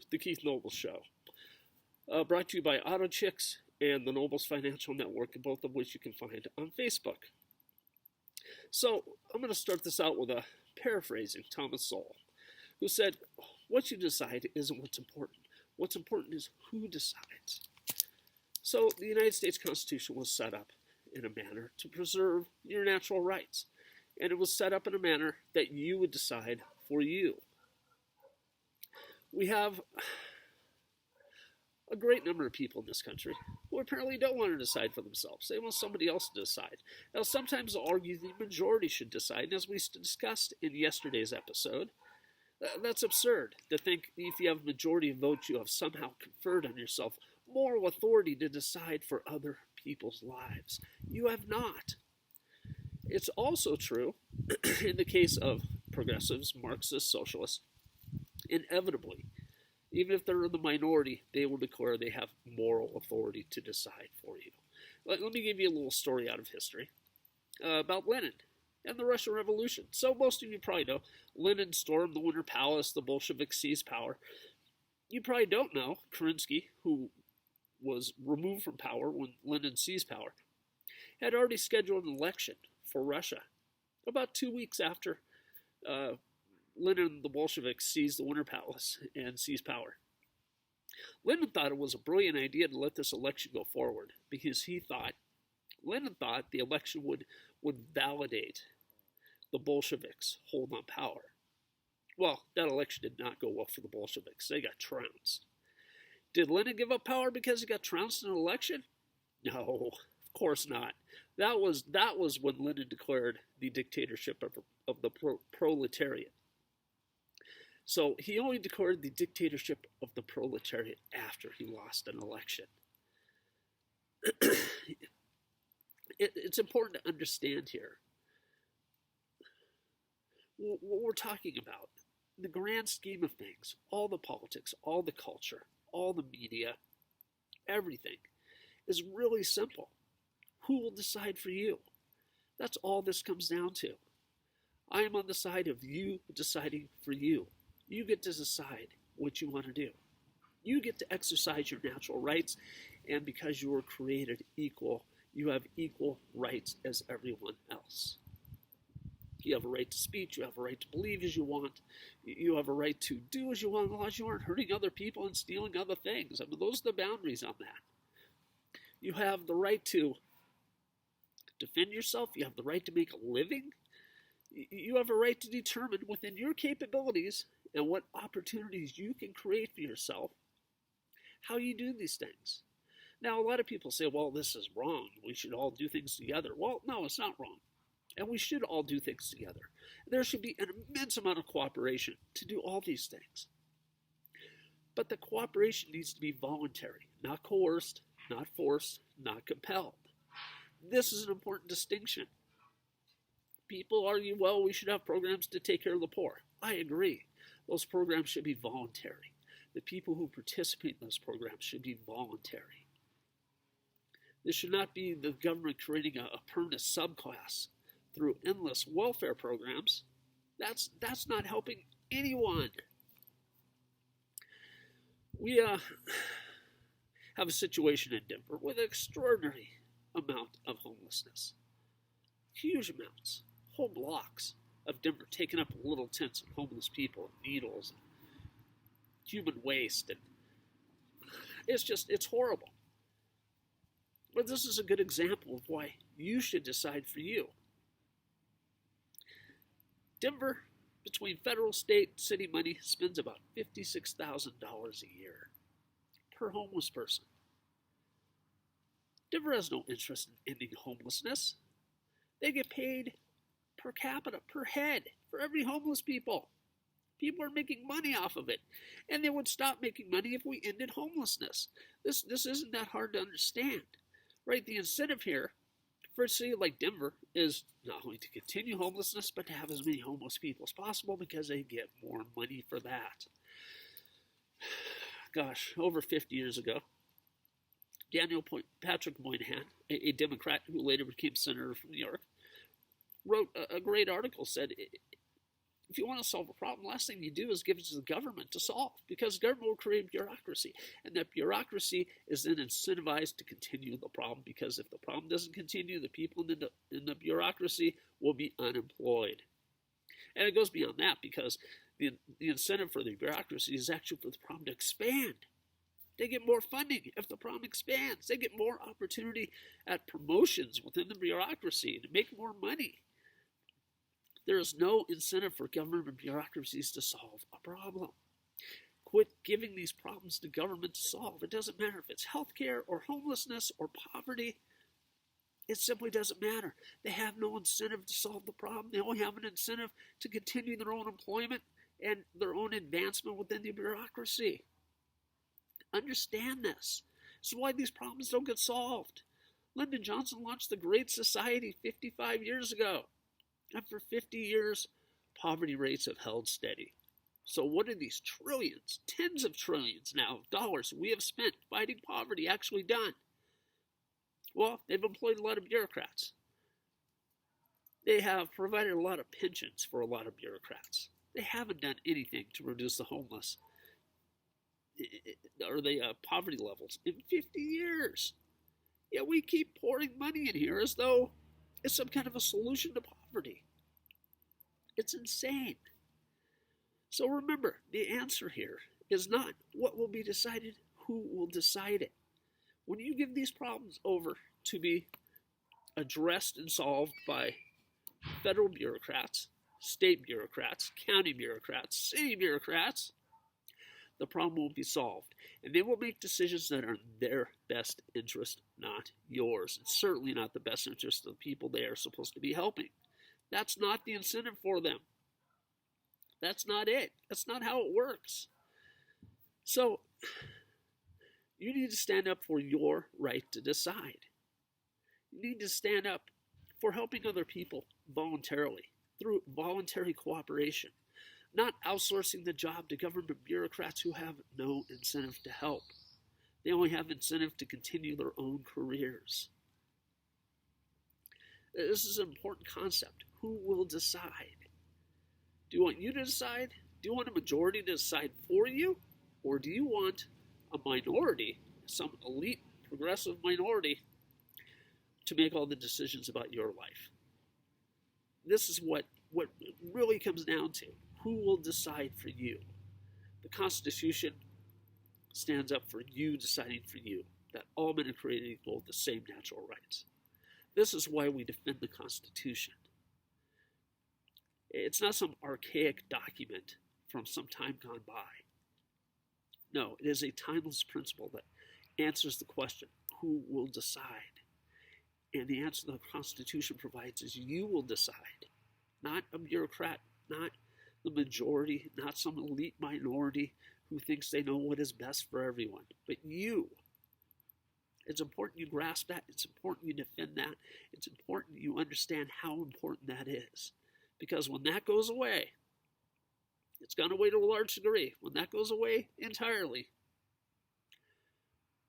to the Keith Nobles Show, brought to you by Auto Chicks and the Nobles Financial Network, both of which you can find on Facebook. So I'm going to start this out with a paraphrasing Thomas Sowell, who said, what you decide isn't what's important. What's important is who decides. So the United States Constitution was set up in a manner to preserve your natural rights. And it was set up in a manner that you would decide for you. We have a great number of people in this country who apparently don't want to decide for themselves. They want somebody else to decide. Now, sometimes they'll argue the majority should decide, and as we discussed in yesterday's episode, that's absurd to think if you have a majority of votes, you have somehow conferred on yourself moral authority to decide for other people's lives. You have not. It's also true in the case of progressives, Marxists, socialists, inevitably, even if they're in the minority, they will declare they have moral authority to decide for you. Let me give you a little story out of history about Lenin and the Russian Revolution. So most of you probably know Lenin stormed the Winter Palace, the Bolsheviks seized power. You probably don't know Kerensky, who was removed from power when Lenin seized power, had already scheduled an election for Russia about 2 weeks after Lenin and the Bolsheviks seized the Winter Palace and seized power. Lenin thought it was a brilliant idea to let this election go forward because Lenin thought the election would validate the Bolsheviks' hold on power. Well, that election did not go well for the Bolsheviks. They got trounced. Did Lenin give up power because he got trounced in an election? No, of course not. That was when Lenin declared the dictatorship of the proletariat. So he only declared the dictatorship of the proletariat after he lost an election. It's important to understand here what we're talking about. In the grand scheme of things, all the politics, all the culture, all the media, everything is really simple. Who will decide for you? That's all this comes down to. I am on the side of you deciding for you. You get to decide what you want to do. You get to exercise your natural rights, and because you were created equal, you have equal rights as everyone else. You have a right to speech, you have a right to believe as you want, you have a right to do as you want, as long as you aren't hurting other people and stealing other things. I mean, those are the boundaries on that. You have the right to defend yourself, you have the right to make a living, you have a right to determine within your capabilities and what opportunities you can create for yourself how you do these things. Now, a lot of people say, well, this is wrong. We should all do things together. Well, no, it's not wrong. And we should all do things together. There should be an immense amount of cooperation to do all these things. But the cooperation needs to be voluntary, not coerced, not forced, not compelled. This is an important distinction. People argue, well, we should have programs to take care of the poor. I agree. Those programs should be voluntary. The people who participate in those programs should be voluntary. This should not be the government creating a permanent subclass through endless welfare programs. That's not helping anyone. We have a situation in Denver with an extraordinary amount of homelessness. Huge amounts. Whole blocks of Denver taken up with little tents of homeless people, and needles, and human waste, and it's horrible. But this is a good example of why you should decide for you. Denver, between federal, state, city money, spends about $56,000 a year per homeless person. Denver has no interest in ending homelessness. They get paid per capita, per head, for every homeless people. People are making money off of it. And they would stop making money if we ended homelessness. This isn't that hard to understand. Right? The incentive here for a city like Denver is not only to continue homelessness, but to have as many homeless people as possible because they get more money for that. Gosh, over 50 years ago, Patrick Moynihan, a Democrat who later became senator from New York, wrote a great article, said, if you want to solve a problem, the last thing you do is give it to the government to solve, because government will create bureaucracy, and that bureaucracy is then incentivized to continue the problem, because if the problem doesn't continue, the people in the bureaucracy will be unemployed. And it goes beyond that, because the incentive for the bureaucracy is actually for the problem to expand. They get more funding if the problem expands. They get more opportunity at promotions within the bureaucracy to make more money. There is no incentive for government bureaucracies to solve a problem. Quit giving these problems to government to solve. It doesn't matter if it's healthcare or homelessness or poverty. It simply doesn't matter. They have no incentive to solve the problem. They only have an incentive to continue their own employment and their own advancement within the bureaucracy. Understand this. This is why these problems don't get solved. Lyndon Johnson launched the Great Society 55 years ago. And for 50 years, poverty rates have held steady. So what are these trillions, tens of trillions now of dollars we have spent fighting poverty actually done? Well, they've employed a lot of bureaucrats. They have provided a lot of pensions for a lot of bureaucrats. They haven't done anything to reduce the homeless or the poverty levels in 50 years. Yet we keep pouring money in here as though it's some kind of a solution to poverty. It's insane. So remember, the answer here is not what will be decided, who will decide it. When you give these problems over to be addressed and solved by federal bureaucrats, state bureaucrats, county bureaucrats, city bureaucrats, the problem will be solved. And they will make decisions that are in their best interest, not yours. And certainly not the best interest of the people they are supposed to be helping. That's not the incentive for them. That's not it. That's not how it works. So, you need to stand up for your right to decide. You need to stand up for helping other people voluntarily, through voluntary cooperation. Not outsourcing the job to government bureaucrats who have no incentive to help. They only have incentive to continue their own careers. This is an important concept. Who will decide? Do you want you to decide? Do you want a majority to decide for you? Or do you want a minority, some elite progressive minority, to make all the decisions about your life? This is what it really comes down to. Who will decide for you? The Constitution stands up for you deciding for you that all men are created equal with the same natural rights. This is why we defend the Constitution. It's not some archaic document from some time gone by. No, it is a timeless principle that answers the question, who will decide? And the answer the Constitution provides is you will decide, not a bureaucrat, not the majority, not some elite minority who thinks they know what is best for everyone, but you. It's important you grasp that. It's important you defend that. It's important you understand how important that is. Because when that goes away, it's gone away to a large degree. When that goes away entirely,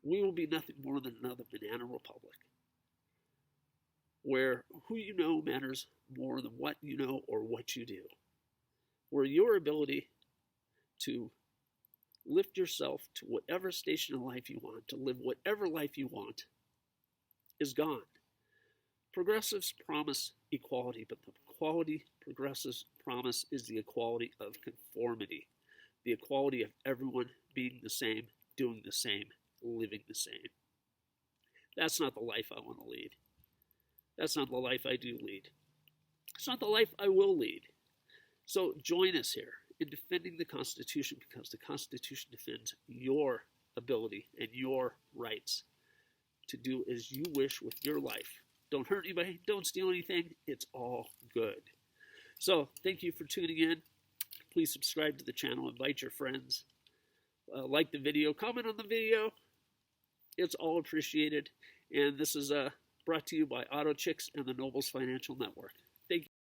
we will be nothing more than another banana republic, where who you know matters more than what you know or what you do, where your ability to lift yourself to whatever station in life you want, to live whatever life you want, is gone. Progressives promise equality, but the equality progressives promise is the equality of conformity, the equality of everyone being the same, doing the same, living the same. That's not the life I want to lead. That's not the life I do lead. It's not the life I will lead. So join us here in defending the Constitution, because the Constitution defends your ability and your rights to do as you wish with your life. Don't hurt anybody. Don't steal anything. It's all good. So thank you for tuning in. Please subscribe to the channel. Invite your friends. Like the video. Comment on the video. It's all appreciated. And this is brought to you by Auto Chicks and the Nobles Financial Network. Thank you.